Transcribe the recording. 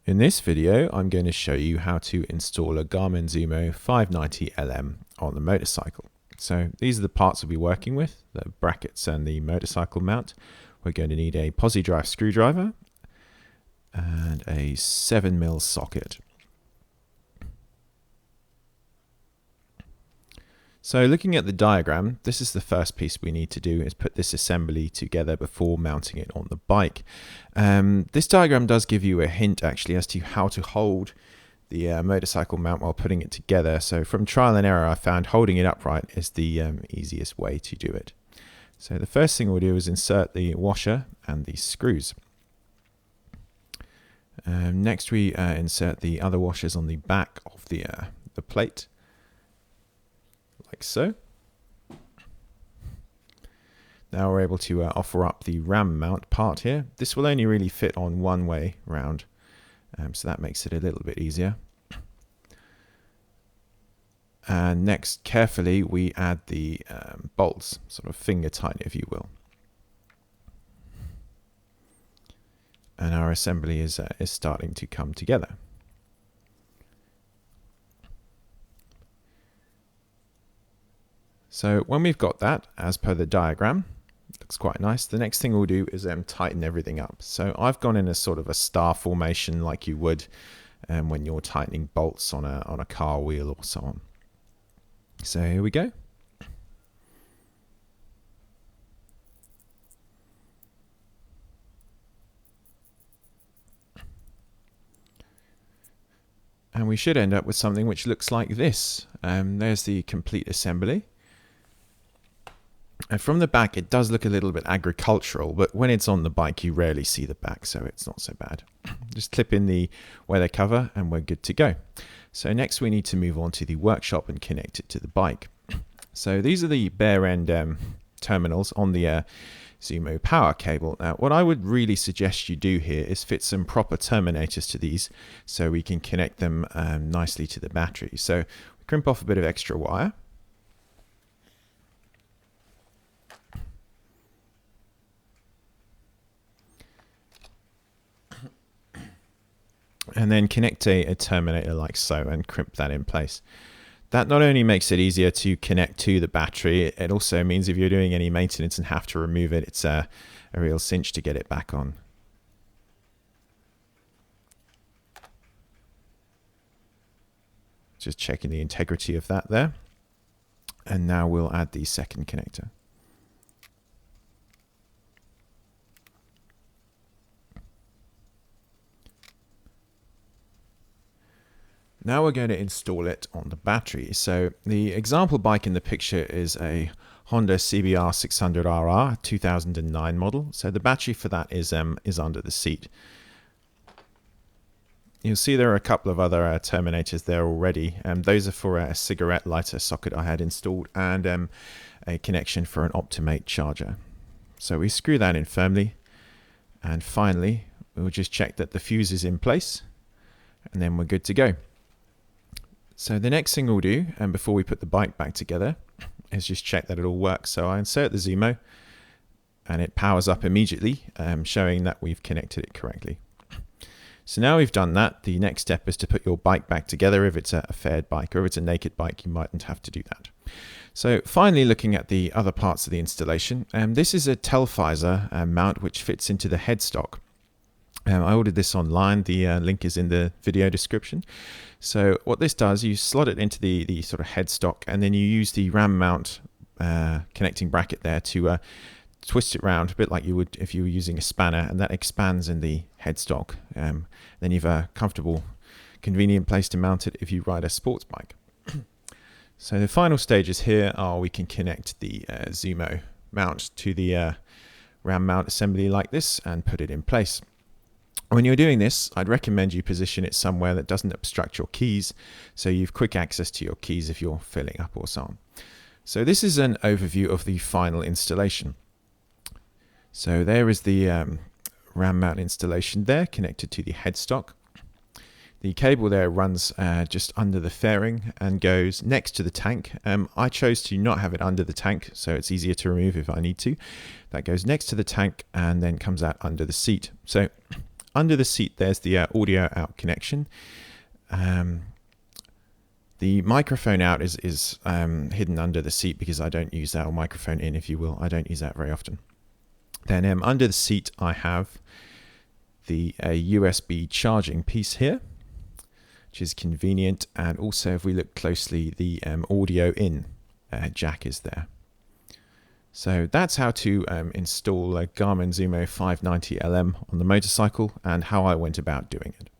In this video, I'm going to show you how to install a Garmin Zumo 590LM on the motorcycle. So these are the parts we'll be working with, the brackets and the motorcycle mount. We're going to need a posi drive screwdriver and a 7mm socket. So looking at the diagram, this is the first piece we need to do, is put this assembly together before mounting it on the bike. This diagram does give you a hint actually as to how to hold the motorcycle mount while putting it together. So from trial and error, I found holding it upright is the easiest way to do it. So the first thing we'll do is insert the washer and the screws. Next we insert the other washers on the back of the plate, like so. Now we're able to offer up the ram mount part here. This will only really fit on one way round, so that makes it a little bit easier. And next, carefully, we add the bolts, sort of finger tight, if you will. And our assembly is starting to come together. So when we've got that, as per the diagram, looks quite nice. The next thing we'll do is tighten everything up. So I've gone in a sort of a star formation like you would when you're tightening bolts on a car wheel or so on. So here we go. And we should end up with something which looks like this. There's the complete assembly. And from the back, it does look a little bit agricultural, but when it's on the bike, you rarely see the back, so it's not so bad. Just clip in the weather cover and we're good to go. So next we need to move on to the workshop and connect it to the bike. So these are the bare end terminals on the Zumo power cable. Now what I would really suggest you do here is fit some proper terminators to these so we can connect them nicely to the battery. So we crimp off a bit of extra wire. And then connect a terminator like so and crimp that in place. That not only makes it easier to connect to the battery, it also means if you're doing any maintenance and have to remove it, it's a real cinch to get it back on. Just checking the integrity of that there. And now we'll add the second connector. Now we're going to install it on the battery. So the example bike in the picture is a Honda CBR 600RR 2009 model. So the battery for that is under the seat. You'll see there are a couple of other terminators there already. Those are for a cigarette lighter socket I had installed and a connection for an Optimate charger. So we screw that in firmly. And finally, we'll just check that the fuse is in place. And then we're good to go. So the next thing we'll do, and before we put the bike back together, is just check that it all works. So I insert the Zumo, and it powers up immediately, showing that we've connected it correctly. So now we've done that, the next step is to put your bike back together. If it's a faired bike, or if it's a naked bike, you mightn't have to do that. So finally, looking at the other parts of the installation, this is a Telfizer mount which fits into the headstock. I ordered this online, the link is in the video description. So what this does, you slot it into the sort of headstock, and then you use the ram mount connecting bracket there to twist it round a bit like you would if you were using a spanner, and that expands in the headstock. Then you've a comfortable, convenient place to mount it if you ride a sports bike. So the final stages here are we can connect the Zumo mount to the ram mount assembly like this and put it in place. When you're doing this, I'd recommend you position it somewhere that doesn't obstruct your keys, so you've quick access to your keys if you're filling up or so on. So this is an overview of the final installation. So there is the ram mount installation there, connected to the headstock. The cable there runs just under the fairing and goes next to the tank. I chose to not have it under the tank, so it's easier to remove if I need to. That goes next to the tank and then comes out under the seat. So under the seat, there's the audio out connection. The microphone out is hidden under the seat because I don't use that, or microphone in, if you will. I don't use that very often. Then under the seat, I have the USB charging piece here, which is convenient. And also, if we look closely, the audio in jack is there. So that's how to install a Garmin Zumo 590LM on the motorcycle and how I went about doing it.